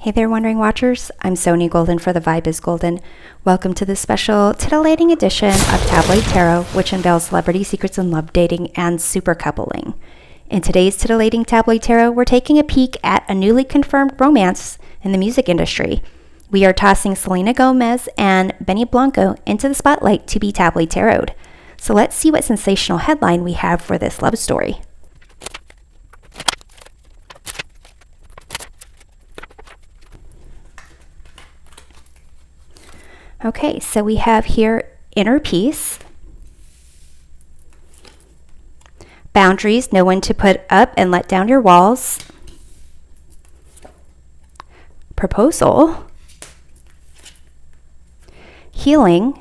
Hey there, Wandering Watchers. I'm Sony Golden for The Vibe is Golden. Welcome to this special titillating edition of Tabloid Tarot, which unveils celebrity secrets in love, dating, and supercoupling. In today's titillating Tabloid Tarot, we're taking a peek at a newly confirmed romance in the music industry. We are tossing Selena Gomez and Benny Blanco into the spotlight to be tabloid tarot. So let's see what sensational headline we have for this love story. Okay, so we have here inner peace, boundaries, know when to put up and let down your walls, proposal, healing,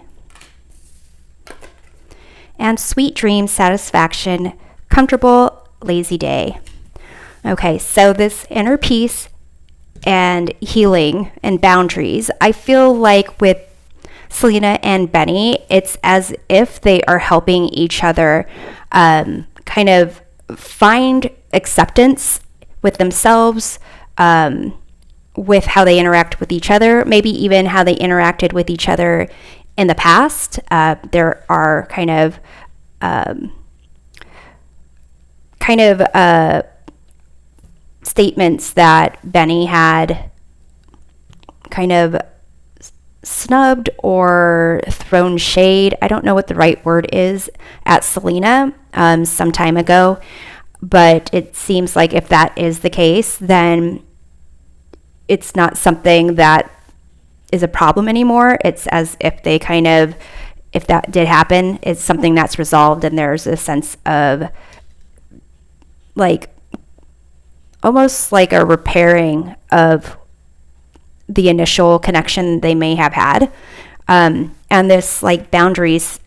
and sweet dreams, satisfaction, comfortable, lazy day. Okay, so this inner peace and healing and boundaries, I feel like with Selena and Benny, it's as if they are helping each other kind of find acceptance with themselves, with how they interact with each other, maybe even how they interacted with each other in the past. There are kind of statements that Benny had kind of snubbed or thrown shade, I don't know what the right word is, at Selena some time ago. But it seems like if that is the case, then it's not something that is a problem anymore. It's as if they kind of, if that did happen, it's something that's resolved, and there's a sense of like almost like a repairing of the initial connection they may have had. And this like boundaries,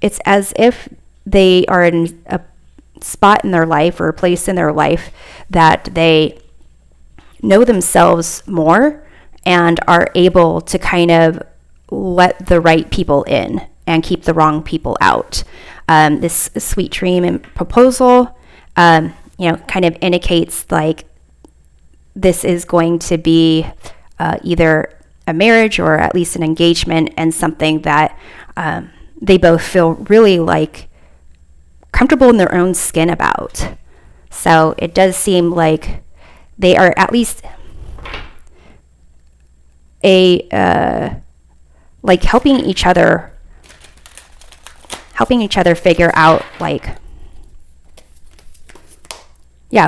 it's as if they are in a spot in their life or a place in their life that they know themselves more and are able to kind of let the right people in and keep the wrong people out. This sweet dream and proposal, kind of indicates like this is going to be either a marriage or at least an engagement, and something that they both feel really like comfortable in their own skin about. So it does seem like they are at least like helping each other figure out like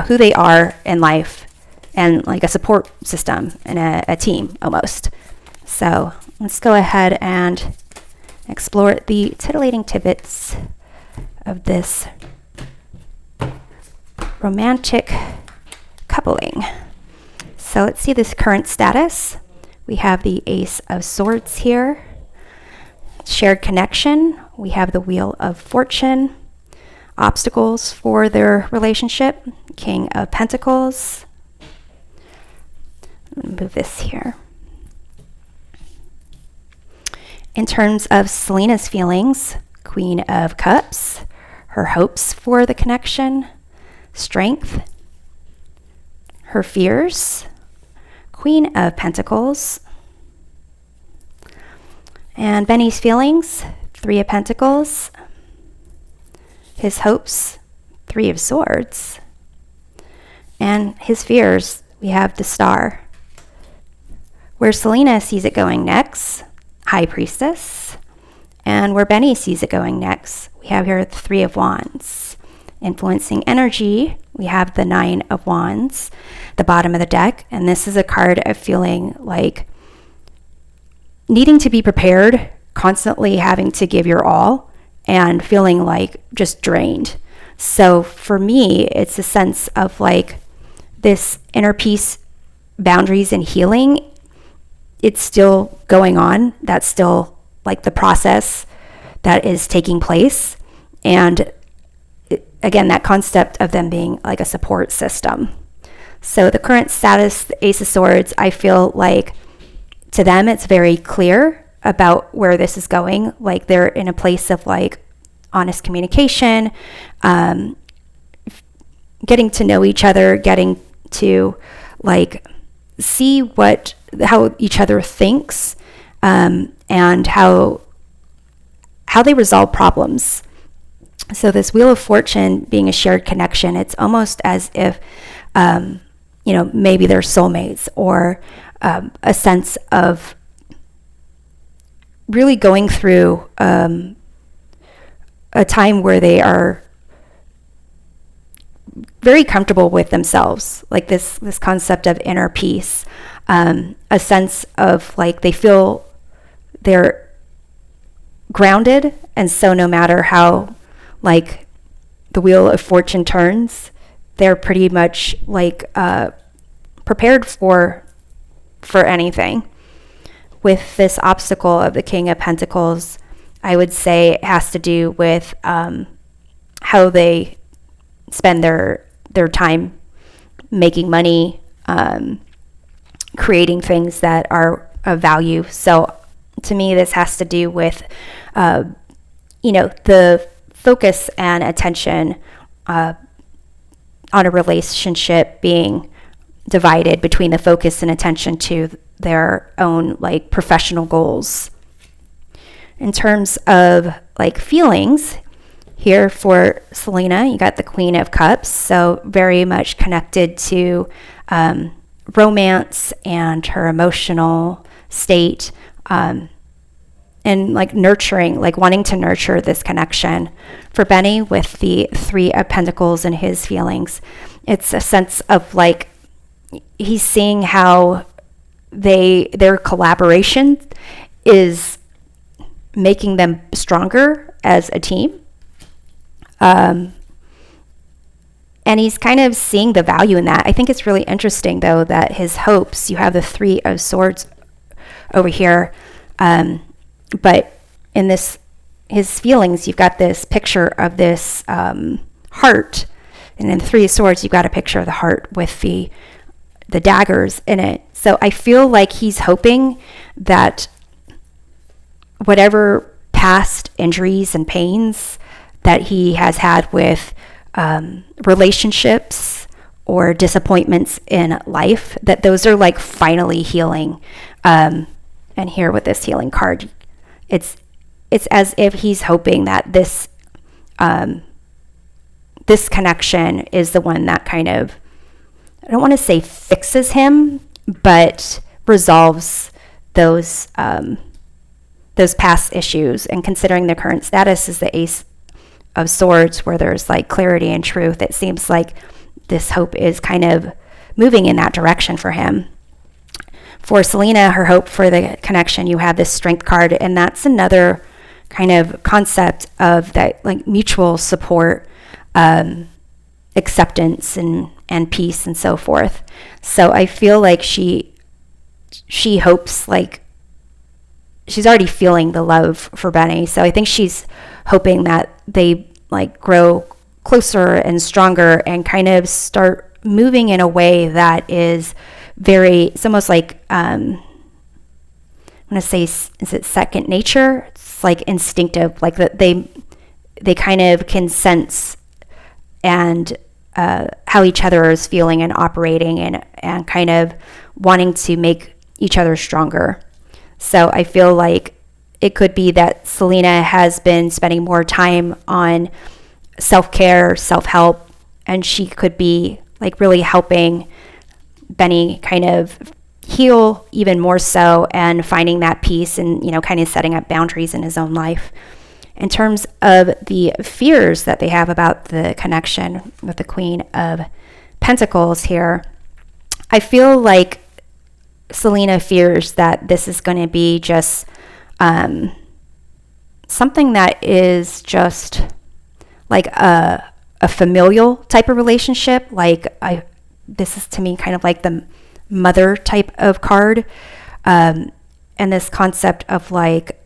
who they are in life, and like a support system and a team almost. So let's go ahead and explore the titillating tidbits of this romantic coupling. So let's see this current status. We have the Ace of Swords here. Shared connection. We have the Wheel of Fortune. Obstacles for their relationship. King of Pentacles. Move this here. In terms of Selena's feelings, Queen of Cups, her hopes for the connection, strength, her fears, Queen of Pentacles, and Benny's feelings, Three of Pentacles, his hopes, Three of Swords, and his fears, we have the Star. Where Selena sees it going next, High Priestess. And where Benny sees it going next, we have here the Three of Wands. Influencing energy, we have the Nine of Wands, the bottom of the deck. And this is a card of feeling like needing to be prepared, constantly having to give your all, and feeling like just drained. So for me, it's a sense of like this inner peace, boundaries, and healing. It's still going on. That's still like the process that is taking place. And again, that concept of them being like a support system. So the current status, the Ace of Swords, I feel like to them, it's very clear about where this is going. Like they're in a place of like honest communication, getting to know each other, getting to like see how each other thinks, and how they resolve problems. So this Wheel of Fortune being a shared connection, it's almost as if, maybe they're soulmates, or a sense of really going through a time where they are very comfortable with themselves, like this concept of inner peace, a sense of like they feel they're grounded, and so no matter how like the Wheel of Fortune turns, they're pretty much like prepared for anything. With this obstacle of the King of Pentacles, I would say it has to do with how they spend their time making money, creating things that are of value. So to me, this has to do with, the focus and attention on a relationship being divided between the focus and attention to their own like professional goals. In terms of like feelings, here for Selena, you got the Queen of Cups, so very much connected to romance and her emotional state, and like nurturing, like wanting to nurture this connection. For Benny, with the Three of Pentacles and his feelings, it's a sense of like he's seeing how their collaboration is making them stronger as a team. And he's kind of seeing the value in that. I think it's really interesting, though, that his hopes, you have the Three of Swords over here, but in his feelings, you've got this picture of this heart, and in the Three of Swords, you've got a picture of the heart with the daggers in it. So I feel like he's hoping that whatever past injuries and pains that he has had with relationships or disappointments in life, that those are like finally healing. And here with this healing card, it's as if he's hoping that this connection is the one that kind of, I don't want to say fixes him, but resolves those past issues. And considering the current status is the Ace of Swords, where there's like clarity and truth, it seems like this hope is kind of moving in that direction for him. For Selena, her hope for the connection, you have this Strength card, and that's another kind of concept of that like mutual support, acceptance and peace and so forth. So I feel like she hopes, like she's already feeling the love for Benny. So I think she's hoping that they like grow closer and stronger and kind of start moving in a way that is it's almost like, I want to say, is it second nature? It's like instinctive, like that they kind of can sense and how each other is feeling and operating, and kind of wanting to make each other stronger. So I feel like it could be that Selena has been spending more time on self-care, self-help, and she could be like really helping Benny kind of heal even more so, and finding that peace, and kind of setting up boundaries in his own life. In terms of the fears that they have about the connection with the Queen of Pentacles here, I feel like Selena fears that this is going to be just something that is just like a familial type of relationship. Like this is to me kind of like the mother type of card, and this concept of like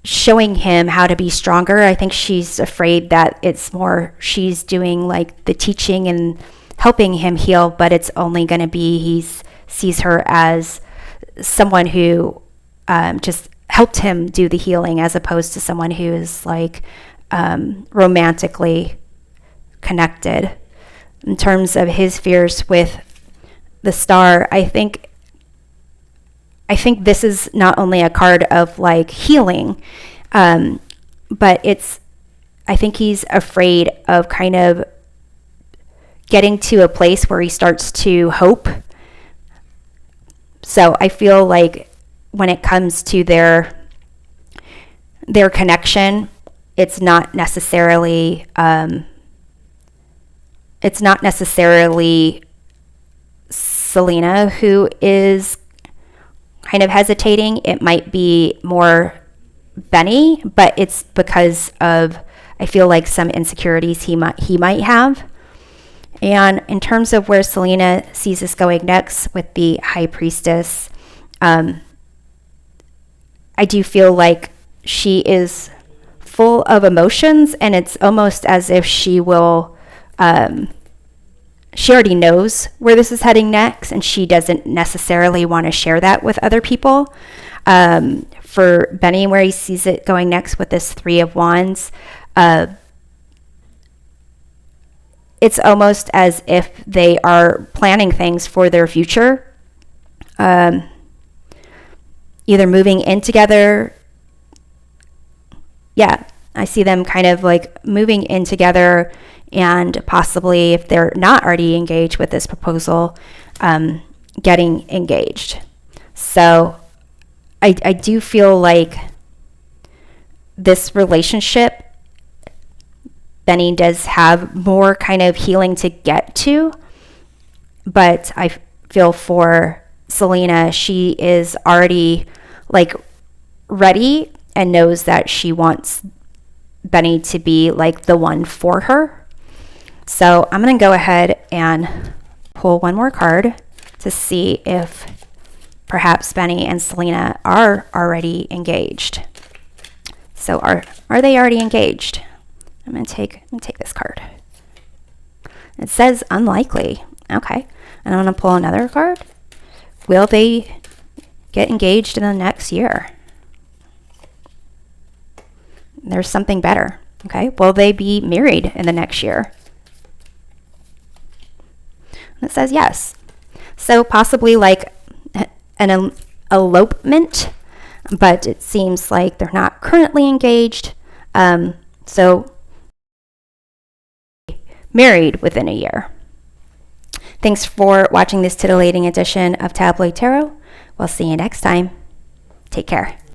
showing him how to be stronger. I think she's afraid that it's more she's doing like the teaching and helping him heal, but it's only going to be he sees her as someone who just helped him do the healing, as opposed to someone who is like romantically connected. In terms of his fears with the Star, I think this is not only a card of like healing, but I think he's afraid of kind of getting to a place where he starts to hope. So I feel like when it comes to their connection, it's not necessarily Selena who is kind of hesitating. It might be more Benny, but it's because of, I feel like, some insecurities he might have. And in terms of where Selena sees this going next with the High Priestess, I do feel like she is full of emotions, and it's almost as if she already knows where this is heading next, and she doesn't necessarily want to share that with other people. For Benny, where he sees it going next with this Three of Wands, it's almost as if they are planning things for their future, either moving in together. Yeah, I see them kind of like moving in together, and possibly, if they're not already engaged with this proposal, getting engaged. So I do feel like this relationship, Benny does have more kind of healing to get to, but I feel for Selena, she is already like ready and knows that she wants Benny to be like the one for her. So I'm going to go ahead and pull one more card to see if perhaps Benny and Selena are already engaged. So are they already engaged? I'm going to take this card. It says unlikely. Okay. And I'm going to pull another card. Will they get engaged in the next year? There's something better. Okay. Will they be married in the next year? And it says yes. So possibly like an elopement, but it seems like they're not currently engaged. So married within a year. Thanks for watching this titillating edition of Tabloid Tarot. We'll see you next time. Take care.